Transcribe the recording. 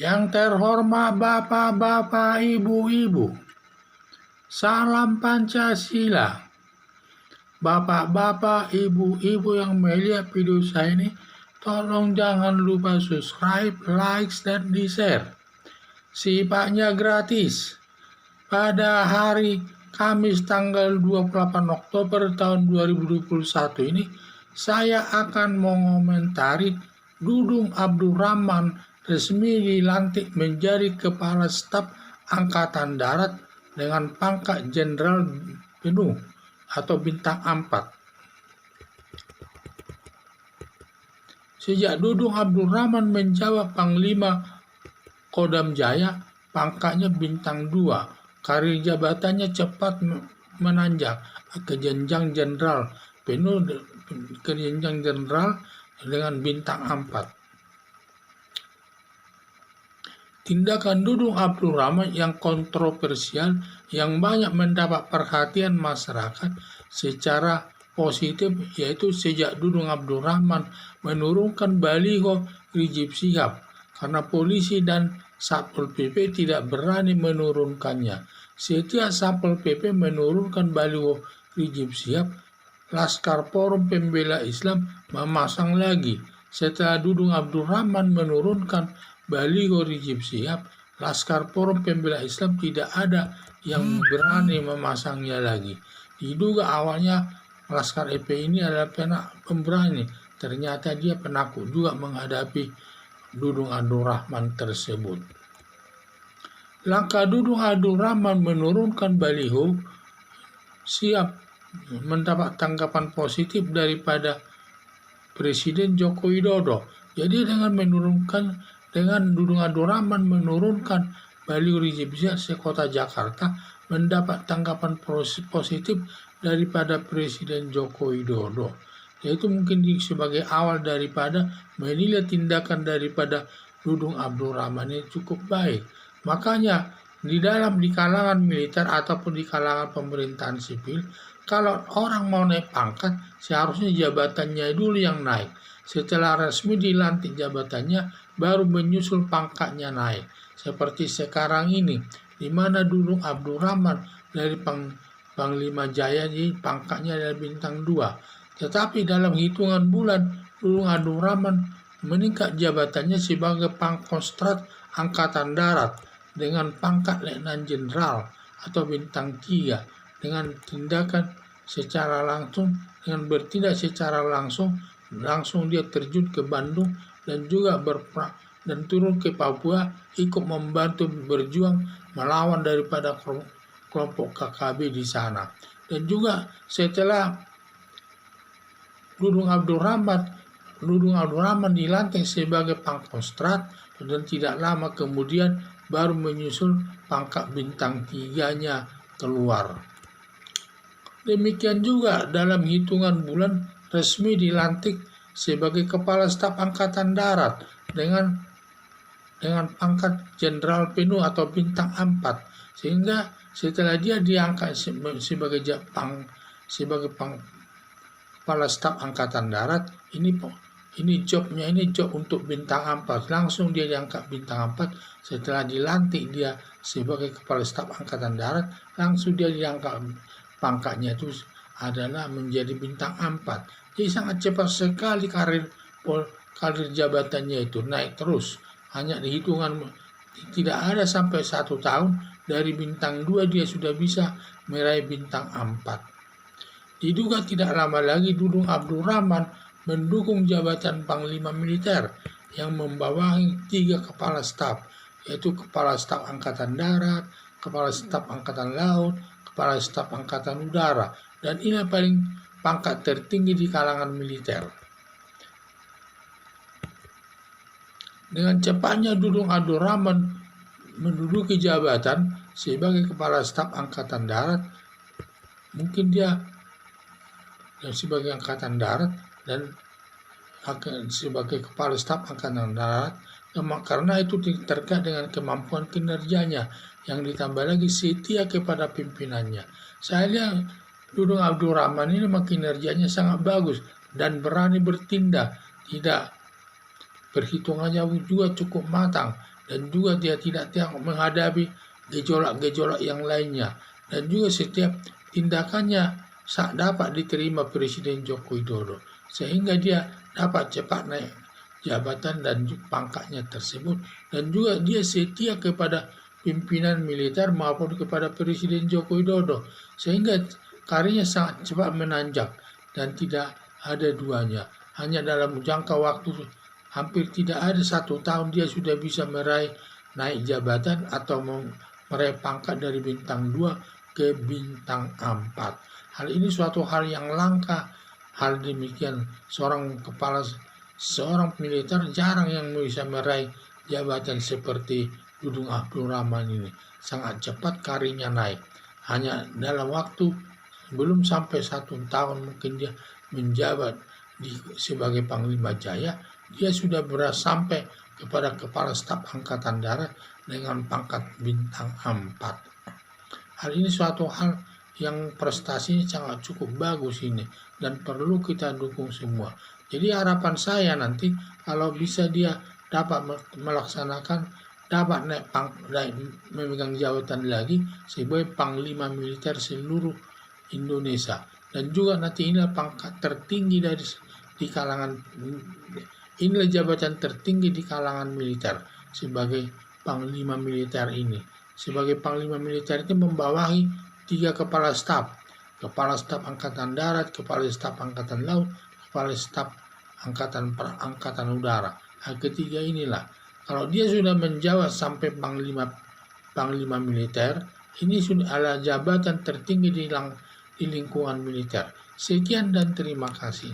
Yang terhormat Bapak-bapak, Ibu-ibu, salam Pancasila. Bapak-bapak, Ibu-ibu yang melihat video saya ini, tolong jangan lupa subscribe, like, dan di-share. Sifatnya gratis. Pada hari Kamis tanggal 28 Oktober tahun 2021 ini, saya akan mengomentari Dudung Abdurrahman resmi dilantik menjadi Kepala Staf Angkatan Darat dengan pangkat Jenderal penuh atau bintang 4. Sejak Dudung Abdurrahman menjawab Panglima Kodam Jaya, pangkatnya bintang 2. Karir jabatannya cepat menanjak ke jenjang jenderal penuh, ke jenjang jenderal dengan bintang 4. Tindakan Dudung Abdurrahman yang kontroversial yang banyak mendapat perhatian masyarakat secara positif, yaitu sejak Dudung Abdurrahman menurunkan baliho Rizik Syihab karena polisi dan Satpol PP tidak berani menurunkannya. Setiap Satpol PP menurunkan baliho Rizik Syihab, Laskar Forum Pembela Islam memasang lagi. Setelah Dudung Abdurrahman menurunkan baliho Rizik Syihab, Laskar Forum Pembela Islam tidak ada yang berani memasangnya lagi. Diduga awalnya Laskar FP ini adalah pemberani, ternyata dia penakut juga menghadapi Dudung Abdurrahman tersebut. Langkah Dudung Abdurrahman menurunkan baliho siap mendapat tanggapan positif daripada Presiden Joko Widodo. Jadi dengan Dudung Abdurrahman menurunkan baliho Rizik Syihab sekota Jakarta mendapat tanggapan positif daripada Presiden Joko Widodo. Yaitu mungkin sebagai awal daripada menilai tindakan daripada Dudung Abdurrahman ini cukup baik. Makanya di kalangan militer ataupun di kalangan pemerintahan sipil, kalau orang mau naik pangkat, seharusnya jabatannya dulu yang naik. Setelah resmi dilantik jabatannya, baru menyusul pangkatnya naik. Seperti sekarang ini, di mana Dudung Abdurrahman dari Panglima Jaya ini pangkatnya adalah bintang 2. Tetapi dalam hitungan bulan, Dudung Abdurrahman meningkat jabatannya sebagai Pangkostrat Angkatan Darat dengan pangkat Letnan Jenderal atau bintang 3 dengan tindakan secara langsung, dengan bertindak secara langsung dia terjun ke Bandung dan juga dan turun ke Papua ikut membantu berjuang melawan daripada kelompok KKB di sana. Dan juga setelah Dudung Abdurrahman dilantik sebagai Pangkostrat dan tidak lama kemudian baru menyusul pangkat bintang 3-nya keluar. Demikian juga dalam hitungan bulan resmi dilantik sebagai Kepala Staf Angkatan Darat dengan pangkat Jenderal penuh atau bintang 4. Sehingga setelah dia diangkat sebagai Kepala Staf Angkatan Darat, ini job untuk bintang 4. Langsung dia diangkat bintang 4. Setelah dilantik dia sebagai Kepala Staf Angkatan Darat, langsung dia diangkat pangkatnya itu adalah menjadi bintang 4. Jadi sangat cepat sekali karir jabatannya itu naik terus. Hanya dihitungan tidak ada sampai 1 tahun, dari bintang 2 dia sudah bisa meraih bintang 4. Diduga tidak lama lagi Dudung Abdurrahman mendukung jabatan Panglima Militer yang membawahi 3 kepala staf, yaitu Kepala Staf Angkatan Darat, Kepala Staf Angkatan Laut, Kepala Staf Angkatan Udara, dan ini paling pangkat tertinggi di kalangan militer. Dengan cepatnya Dudung Abdurrahman menduduki jabatan sebagai Kepala Staf Angkatan Darat, mungkin dia sebagai Angkatan Darat dan sebagai Kepala Staf Angkatan Darat, karena itu terkait dengan kemampuan kinerjanya yang ditambah lagi setia kepada pimpinannya. Saya lihat Dudung Abdurrahman ini kinerjanya sangat bagus dan berani bertindak, tidak perhitungannya juga cukup matang dan juga dia tidak menghadapi gejolak-gejolak yang lainnya, dan juga setiap tindakannya dapat diterima Presiden Joko Widodo, sehingga dia dapat cepat naik jabatan dan pangkatnya tersebut, dan juga dia setia kepada pimpinan militer maupun kepada Presiden Joko Widodo, sehingga karirnya sangat cepat menanjak dan tidak ada duanya. Hanya dalam jangka waktu hampir tidak ada 1 tahun dia sudah bisa meraih naik jabatan atau meraih pangkat dari bintang 2 ke bintang 4. Hal ini suatu hal yang langka. Hal demikian seorang militer jarang yang bisa meraih jabatan seperti Dudung Abdul Rahman ini. Sangat cepat karirnya naik. Hanya dalam waktu belum sampai 1 tahun mungkin dia menjabat sebagai Panglima Jaya, dia sudah sampai kepada Kepala Staf Angkatan Darat dengan pangkat bintang 4. Hal ini suatu hal yang prestasinya sangat cukup bagus ini dan perlu kita dukung semua. Jadi harapan saya nanti kalau bisa dia dapat melaksanakan, dapat naik memegang jabatan lagi sebagai Panglima Militer seluruh Indonesia, dan juga nanti inilah pangkat tertinggi di kalangan, inilah jabatan tertinggi di kalangan militer sebagai Panglima Militer ini. Sebagai Panglima Militer itu membawahi 3 kepala staf Angkatan Darat, kepala staf Angkatan Laut, kepala staf Angkatan Udara. Nah, ketiga inilah, kalau dia sudah menjabat sampai Panglima Militer, ini sudah adalah jabatan tertinggi di lingkungan militer. Sekian dan terima kasih.